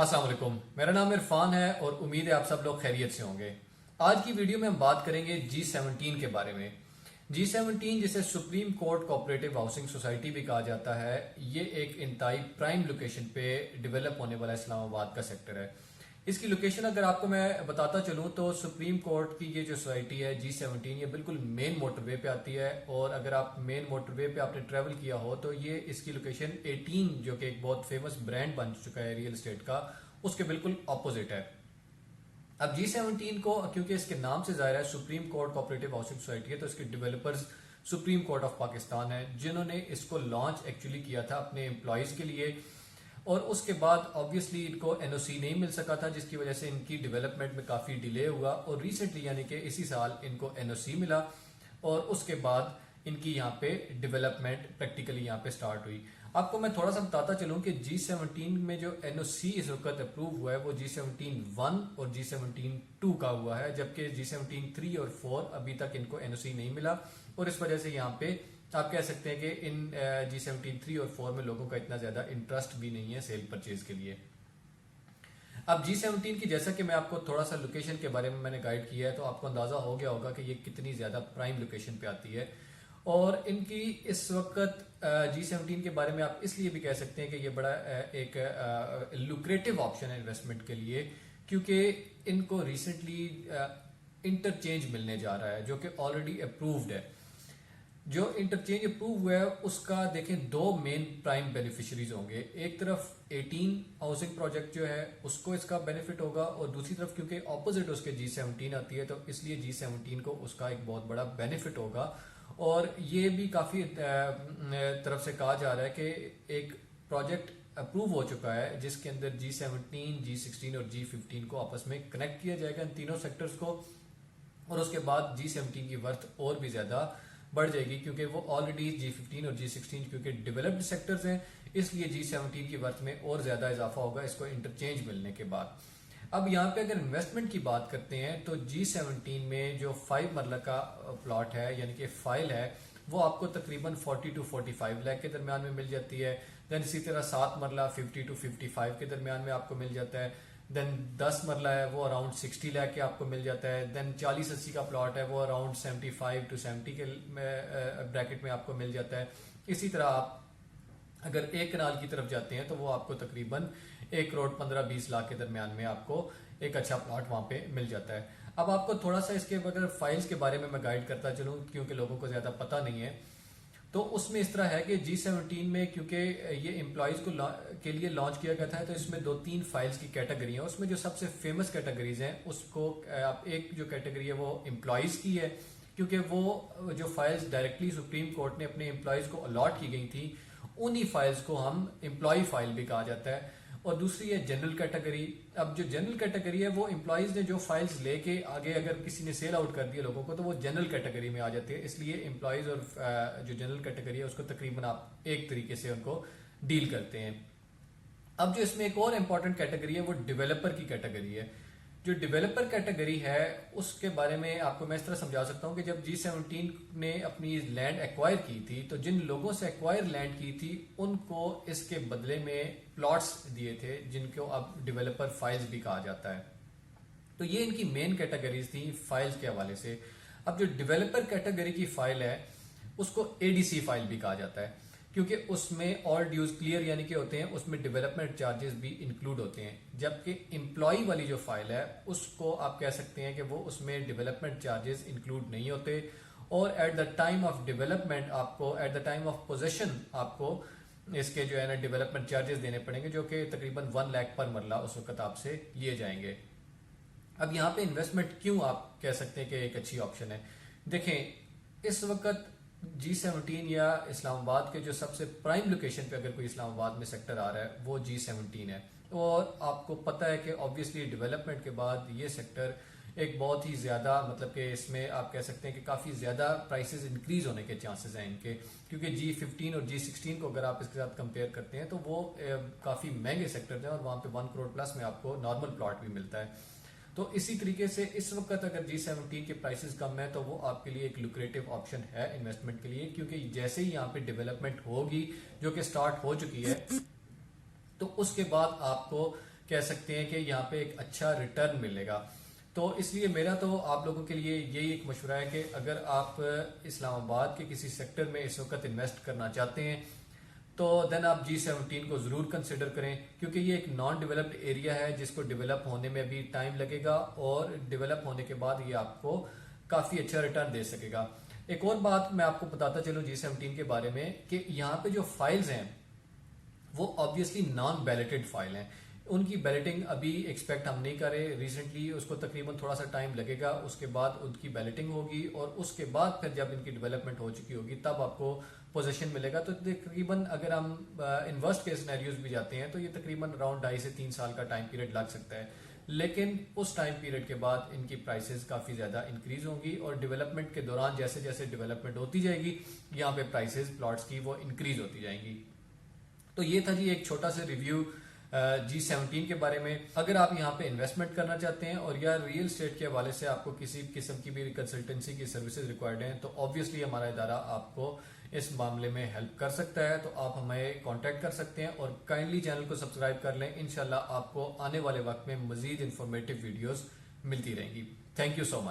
अस्सलाम वालेकुम, मेरा नाम इरफान है और उम्मीद है आप सब लोग खैरियत से होंगे। आज की वीडियो में हम बात करेंगे G17 के बारे में। G17 जिसे supreme court cooperative housing society भी कहा जाता है, ये एक इंतहाई प्राइम लोकेशन पे डेवलप होने वाला इस्लामाबाद का सेक्टर है। इसकी लोकेशन अगर आपको मैं बताता चलूं तो सुप्रीम कोर्ट की ये जो सोसाइटी है G17, ये बिल्कुल मेन मोटरवे पे आती है। और अगर आप मेन मोटरवे पे आपने ट्रेवल किया हो तो ये इसकी लोकेशन 18, जो कि एक बहुत फेमस ब्रांड बन चुका है रियल एस्टेट का, उसके बिल्कुल ऑपोजिट है। अब G17 को, क्योंकि इसके नाम से जाहिर है supreme court cooperative housing society है, तो इसके developers supreme court of Pakistan है, जिन्होंने इसको लॉन्च एक्चुअली किया था अपने एम्प्लॉयज के लिए। और उसके बाद ऑब्वियसली इनको एनओसी नहीं मिल सका था, जिसकी वजह से इनकी डेवलपमेंट में काफी डिले हुआ। और रिसेंटली यानी कि इसी साल इनको एनओसी मिला और उसके बाद इनकी यहाँ पे डेवलपमेंट प्रैक्टिकली यहाँ पे स्टार्ट हुई। आपको मैं थोड़ा सा बताता चलूं कि G17 में जो एनओसी इस वक्त अप्रूव हुआ है वो G17-1 और G17-2 का हुआ है, जबकि G17-3 और 4 अभी तक इनको एनओसी नहीं मिला। और इस वजह से यहाँ पे आप कह सकते हैं कि इन G17-3 और 4 में लोगों का इतना ज्यादा इंटरेस्ट भी नहीं है सेल परचेज के लिए। अब G17 की, जैसा कि मैं आपको थोड़ा सा लोकेशन के बारे में मैंने गाइड किया है, तो आपको अंदाजा हो गया होगा कि ये कितनी ज्यादा प्राइम लोकेशन पे आती है। और इनकी इस वक्त G17 के बारे में आप इसलिए भी कह सकते हैं कि ये बड़ा एक लुक्रेटिव ऑप्शन है इन्वेस्टमेंट के लिए, क्योंकि इनको रिसेंटली इंटरचेंज मिलने जा रहा है जो कि ऑलरेडी अप्रूव्ड है। जो इंटरचेंज अप्रूव हुआ है उसका देखें, दो मेन प्राइम बेनिफिशरीज होंगे। एक तरफ 18 हाउसिंग प्रोजेक्ट जो है उसको इसका बेनिफिट होगा, और दूसरी तरफ क्योंकि ऑपोजिट उसके G17 आती है तो इसलिए G17 को उसका एक बहुत बड़ा बेनिफिट होगा। और ये भी काफी तरफ से कहा जा रहा है कि एक प्रोजेक्ट अप्रूव हो चुका है जिसके अंदर G17, G16 और G15 को आपस में कनेक्ट किया जाएगा, इन तीनों सेक्टर्स को। और उसके बाद G17 की वर्थ और भी ज्यादा बढ़ जाएगी, क्योंकि वो ऑलरेडी G15 और G16 क्योंकि डेवलप्ड सेक्टर्स हैं, इसलिए G17 की वर्थ में और ज्यादा इजाफा होगा इसको इंटरचेंज मिलने के बाद। अब यहाँ पे अगर इन्वेस्टमेंट की बात करते हैं तो G17 में जो 5 मरला का प्लॉट है यानी कि फाइल है, वो आपको तकरीबन 40 to 45 लाख के दरमियान में मिल जाती है। देन इसी तरह 7 मरला 50 to 55 के दरमियान में आपको मिल जाता है। देन 10 मरला है वो अराउंड 60 लाख के आपको मिल जाता है। देन 40-80 का प्लॉट है वो अराउंड 75 to 70 के ब्रैकेट में आपको मिल जाता है। इसी तरह आप अगर 1 कनाल की तरफ जाते हैं तो वो आपको तकरीबन 1 करोड़ 15-20 लाख के दरमियान में आपको एक अच्छा प्लॉट वहां पे मिल जाता है। अब आपको थोड़ा सा इसके अगर फाइल्स के बारे में मैं गाइड करता चलूं, क्योंकि लोगों को ज्यादा पता नहीं है, तो उसमें इस तरह है कि G17 में क्योंकि ये एम्प्लॉयज को के लिए लॉन्च किया गया था, तो इसमें 2-3 फाइल्स की कैटेगरी है। उसमें जो सबसे फेमस कैटेगरीज हैं उसको आप, एक जो कैटेगरी है वो एम्प्लॉयज की है, क्योंकि वो जो फाइल्स डायरेक्टली सुप्रीम कोर्ट ने अपने एम्प्लॉयज को अलॉट की गई थी, उन्हीं फाइल्स को हम एम्प्लॉय फाइल भी कहा जाता है। और दूसरी है जनरल कैटेगरी। अब जो जनरल कैटेगरी है वो एम्प्लॉयज ने जो फाइल्स लेके आगे अगर किसी ने सेल आउट कर दिया लोगों को, तो वो जनरल कैटेगरी में आ जाती है। इसलिए एम्प्लॉयज और जो जनरल कैटेगरी है उसको तकरीबन आप एक तरीके से उनको डील करते हैं। अब जो इसमें एक और इम्पॉर्टेंट कैटेगरी है वो डेवलपर की कैटेगरी है। जो डेवलपर कैटेगरी है उसके बारे में आपको मैं इस तरह समझा सकता हूं कि जब G17 ने अपनी लैंड एक्वायर की थी, तो जिन लोगों से एक्वायर लैंड की थी उनको इसके बदले में प्लॉट्स दिए थे, जिनको अब डेवलपर फाइल्स भी कहा जाता है। तो ये इनकी मेन कैटेगरीज थी फाइल्स के हवाले से। अब जो डेवलपर कैटेगरी की फाइल है उसको एडीसी फाइल भी कहा जाता है, क्योंकि उसमें ऑल ड्यूज क्लियर यानी कि होते हैं, उसमें डेवलपमेंट चार्जेस भी इंक्लूड होते हैं। जबकि एम्प्लॉय वाली जो फाइल है उसको आप कह सकते हैं कि वो उसमें डेवलपमेंट चार्जेस इंक्लूड नहीं होते, और at the time of development आपको, at the time of possession आपको इसके जो है ना डेवलपमेंट चार्जेस देने पड़ेंगे, जो कि तकरीबन 1 लाख पर मरला उस वक्त आपसे लिए जाएंगे। अब यहाँ पे इन्वेस्टमेंट क्यों आप कह सकते हैं कि एक अच्छी ऑप्शन है। देखें, इस वक्त G17 या इस्लामाबाद के जो सबसे प्राइम लोकेशन पे अगर कोई इस्लामाबाद में सेक्टर आ रहा है वो G17 है। और आपको पता है कि ऑब्वियसली डेवलपमेंट के बाद ये सेक्टर एक बहुत ही ज्यादा, मतलब कि इसमें आप कह सकते हैं कि काफी ज्यादा प्राइसेस इंक्रीज होने के चांसेस हैं इनके, क्योंकि G15 और G16 को अगर आप इसके साथ कंपेयर करते हैं तो वो काफी महंगे सेक्टर हैं, और वहां पे 1 करोड़ प्लस में आपको नॉर्मल प्लॉट भी मिलता है। तो इसी तरीके से इस वक्त अगर G17 के प्राइसेस कम है तो वो आपके लिए एक लुक्रेटिव ऑप्शन है इन्वेस्टमेंट के लिए, क्योंकि जैसे ही यहाँ पे डेवलपमेंट होगी जो कि स्टार्ट हो चुकी है, तो उसके बाद आपको कह सकते हैं कि यहाँ पे एक अच्छा रिटर्न मिलेगा। तो इसलिए मेरा तो आप लोगों के लिए यही एक मशवरा है कि अगर आप इस्लामाबाद के किसी सेक्टर में इस वक्त इन्वेस्ट करना चाहते हैं तो देन आप G17 को जरूर कंसिडर करें, क्योंकि ये एक नॉन डेवलप्ड एरिया है जिसको डेवलप होने में भी टाइम लगेगा और डेवलप होने के बाद ये आपको काफी अच्छा रिटर्न दे सकेगा। एक और बात मैं आपको बताता चलूं G17 के बारे में कि यहाँ पे जो फाइल्स हैं वो ऑब्वियसली नॉन बैलेटेड फाइल हैं। उनकी बैलेटिंग अभी एक्सपेक्ट हम नहीं कर रहे, रिसेंटली उसको तकरीबन थोड़ा सा टाइम लगेगा, उसके बाद उनकी बैलेटिंग होगी और उसके बाद फिर जब इनकी डेवलपमेंट हो चुकी होगी तब आपको पोजीशन मिलेगा। तो तकरीबन अगर हम इन वर्स्ट केस सिनेरियोज भी जाते हैं तो ये तकरीबन अराउंड 2.5 से 3 साल का टाइम पीरियड लग सकता है, लेकिन उस टाइम पीरियड के बाद इनकी प्राइसेस काफी ज्यादा इंक्रीज होंगी और डेवलपमेंट के दौरान जैसे जैसे डेवलपमेंट होती जाएगी यहाँ पे प्राइसेस प्लॉट्स की वो इंक्रीज होती जाएंगी। तो ये था जी एक छोटा सा रिव्यू G17 के बारे में। अगर आप यहाँ पे इन्वेस्टमेंट करना चाहते हैं और या रियल एस्टेट के हवाले से आपको किसी किस्म की भी कंसल्टेंसी की सर्विसेज रिक्वायर्ड हैं तो ऑब्वियसली हमारा इदारा आपको इस मामले में हेल्प कर सकता है। तो आप हमें कांटेक्ट कर सकते हैं और काइंडली चैनल को सब्सक्राइब कर लें। इंशाल्लाह आपको आने वाले वक्त में मजीद इंफॉर्मेटिव वीडियोस मिलती रहेंगी। Thank you so much.